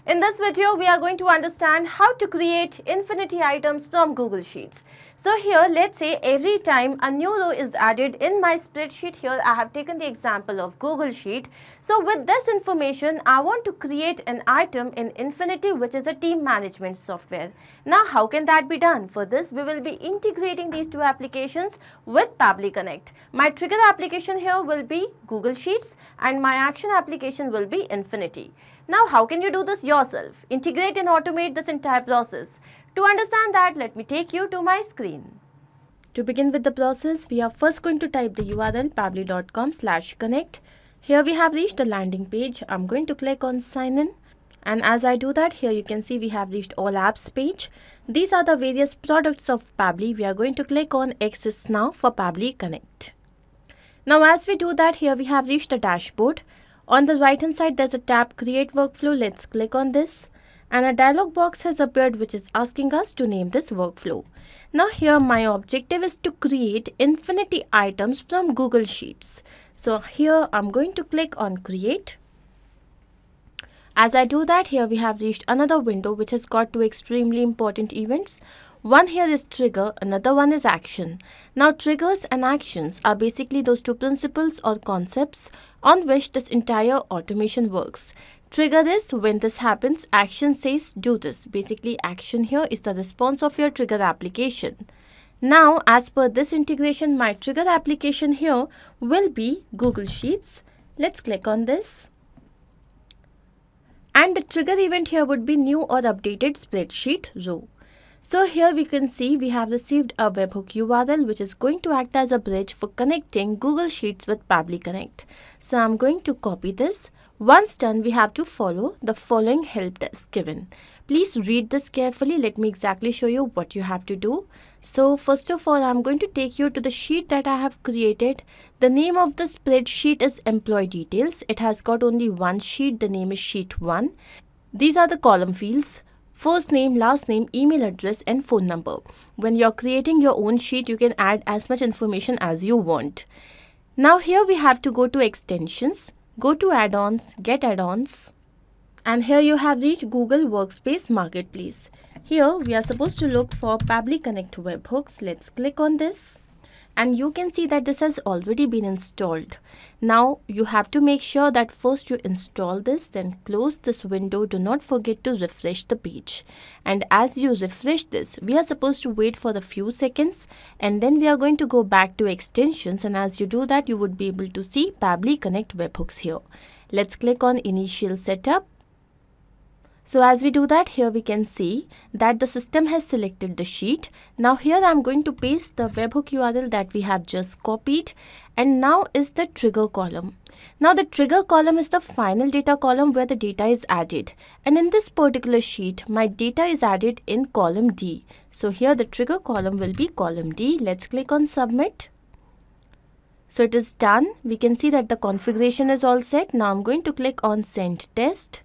In this video, we are going to understand how to create infinity items from Google Sheets. So here, let's say every time a new row is added in my spreadsheet, here I have taken the example of Google Sheet. So with this information, I want to create an item in Infinity, which is a team management software. Now, how can that be done? For this, we will be integrating these two applications with Pabbly Connect. My trigger application here will be Google Sheets and my action application will be Infinity. Now, how can you do this yourself? Integrate and automate this entire process. To understand that, let me take you to my screen. To begin with the process, we are first going to type the URL pabbly.com/connect. Here we have reached the landing page. I'm going to click on sign in. And as I do that, here you can see we have reached all apps page. These are the various products of Pabbly. We are going to click on access now for Pabbly Connect. Now as we do that, here we have reached the dashboard. On the right hand side, there's a tab Create Workflow. Let's click on this. And a dialog box has appeared which is asking us to name this workflow. Now here my objective is to create infinity items from Google Sheets. So here I'm going to click on Create. As I do that, here we have reached another window which has got two extremely important events. One here is trigger, another one is action. Now triggers and actions are basically those two principles or concepts on which this entire automation works. Trigger is when this happens, action says do this. Basically action here is the response of your trigger application. Now as per this integration, my trigger application here will be Google Sheets. Let's click on this. And the trigger event here would be new or updated spreadsheet row. So here we can see we have received a webhook URL which is going to act as a bridge for connecting Google Sheets with Pabbly Connect. So I'm going to copy this. Once done, we have to follow the following help desk given. Please read this carefully. Let me exactly show you what you have to do. So first of all, I'm going to take you to the sheet that I have created. The name of the spreadsheet is Employee Details. It has got only one sheet. The name is Sheet 1. These are the column fields. First name, last name, email address and phone number. When you're creating your own sheet, you can add as much information as you want. Now here we have to go to extensions, go to add-ons, get add-ons. And here you have reached Google Workspace Marketplace. Here we are supposed to look for Pabbly Connect webhooks. Let's click on this. And you can see that this has already been installed. Now you have to make sure that first you install this, then close this window. Do not forget to refresh the page. And as you refresh this, we are supposed to wait for a few seconds and then we are going to go back to extensions, and as you do that, you would be able to see Pabbly Connect webhooks here. Let's click on Initial Setup. So as we do that, here we can see that the system has selected the sheet. Now here I'm going to paste the webhook URL that we have just copied, and now is the trigger column. Now the trigger column is the final data column where the data is added, and in this particular sheet my data is added in column D. So here the trigger column will be column D. Let's click on Submit. So it is done. We can see that the configuration is all set. Now I'm going to click on Send Test.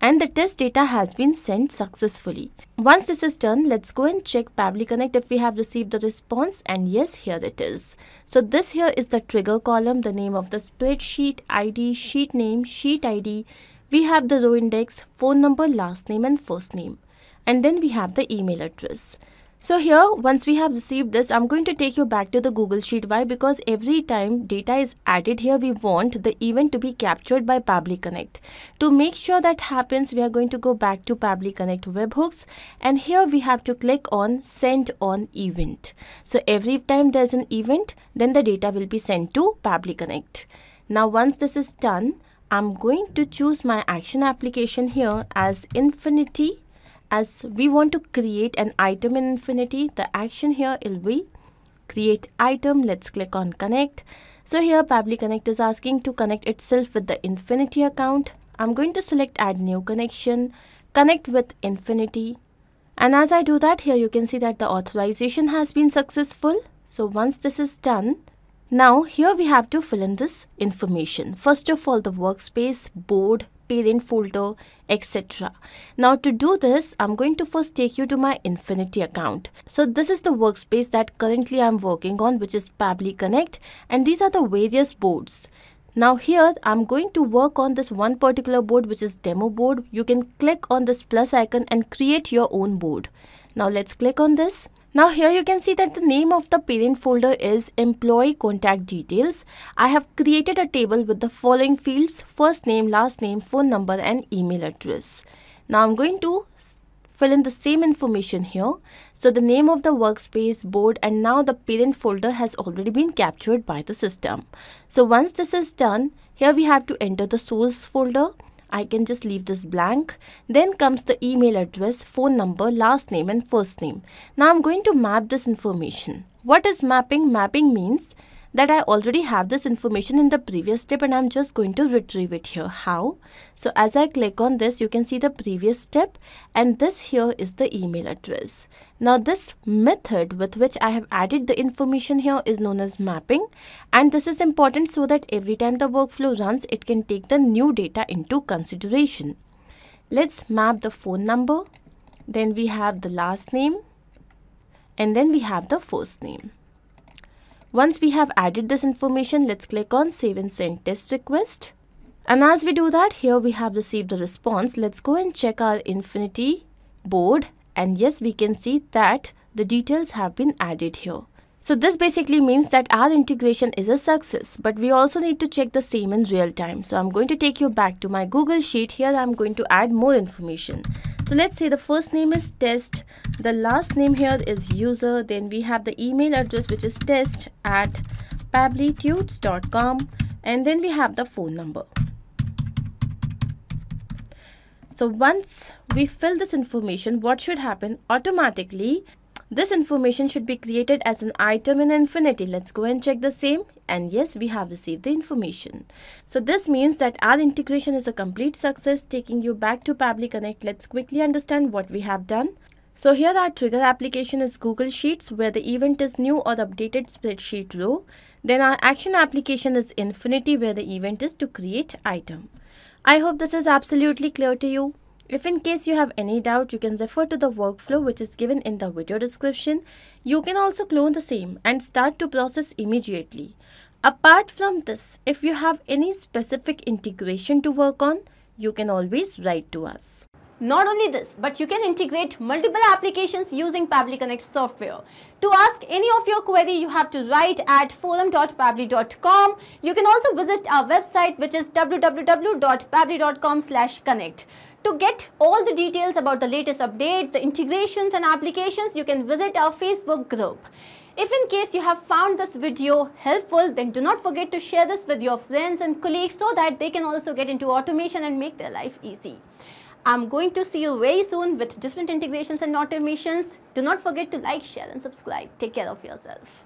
And the test data has been sent successfully. Once this is done, let's go and check Pabbly Connect if we have received the response, and yes, here it is. So this here is the trigger column, the name of the spreadsheet, ID, sheet name, sheet ID. We have the row index, phone number, last name and first name. And then we have the email address. So here, once we have received this, I'm going to take you back to the Google Sheet. Why? Because every time data is added here, we want the event to be captured by Pabbly Connect. To make sure that happens, we are going to go back to Pabbly Connect webhooks, and here we have to click on Send on Event. So every time there's an event, then the data will be sent to Pabbly Connect. Now once this is done, I'm going to choose my action application here as Infinity. As we want to create an item in Infinity, the action here will be create item. Let's click on connect. So here Pabbly Connect is asking to connect itself with the Infinity account. I'm going to select add new connection, connect with Infinity. And as I do that, here you can see that the authorization has been successful. So once this is done, now here we have to fill in this information. First of all, the workspace, board, parent folder, etc. Now to do this, I'm going to first take you to my Infinity account. So this is the workspace that currently I'm working on, which is Pabbly Connect, and these are the various boards. Now here I'm going to work on this one particular board, which is demo board. You can click on this plus icon and create your own board. Now let's click on this. Now here you can see that the name of the parent folder is employee contact details. I have created a table with the following fields: first name, last name, phone number and email address. Now I'm going to fill in the same information here. So the name of the workspace, board, and now the parent folder has already been captured by the system. So once this is done, here we have to enter the source folder. I can just leave this blank. Then comes the email address, phone number, last name and first name. Now I'm going to map this information. What is mapping? Mapping means that I already have this information in the previous step and I'm just going to retrieve it here. How? So as I click on this, you can see the previous step, and this here is the email address. Now this method with which I have added the information here is known as mapping, and this is important so that every time the workflow runs, it can take the new data into consideration. Let's map the phone number, then we have the last name, and then we have the first name. Once we have added this information, let's click on Save and Send Test Request. And as we do that, here we have received a response. Let's go and check our Infinity board. And yes, we can see that the details have been added here. So this basically means that our integration is a success, but we also need to check the same in real time. So I'm going to take you back to my Google Sheet. Here I'm going to add more information. So let's say the first name is test, the last name here is user, then we have the email address which is test@pabblytudes.com, and then we have the phone number. So once we fill this information, what should happen? Automatically, this information should be created as an item in Infinity. Let's go and check the same. And yes, we have received the information. So this means that our integration is a complete success. Taking you back to Pabbly Connect, let's quickly understand what we have done. So here our trigger application is Google Sheets, where the event is new or updated spreadsheet row. Then our action application is Infinity, where the event is to create item. I hope this is absolutely clear to you. If in case you have any doubt, you can refer to the workflow which is given in the video description. You can also clone the same and start to process immediately. Apart from this, if you have any specific integration to work on, you can always write to us. Not only this, but you can integrate multiple applications using Pabbly Connect software. To ask any of your query, you have to write at forum.pabbly.com. You can also visit our website, which is www.pabbly.com/connect. To get all the details about the latest updates, the integrations and applications, you can visit our Facebook group. If in case you have found this video helpful, then do not forget to share this with your friends and colleagues so that they can also get into automation and make their life easy. I'm going to see you very soon with different integrations and automations. Do not forget to like, share and subscribe. Take care of yourself.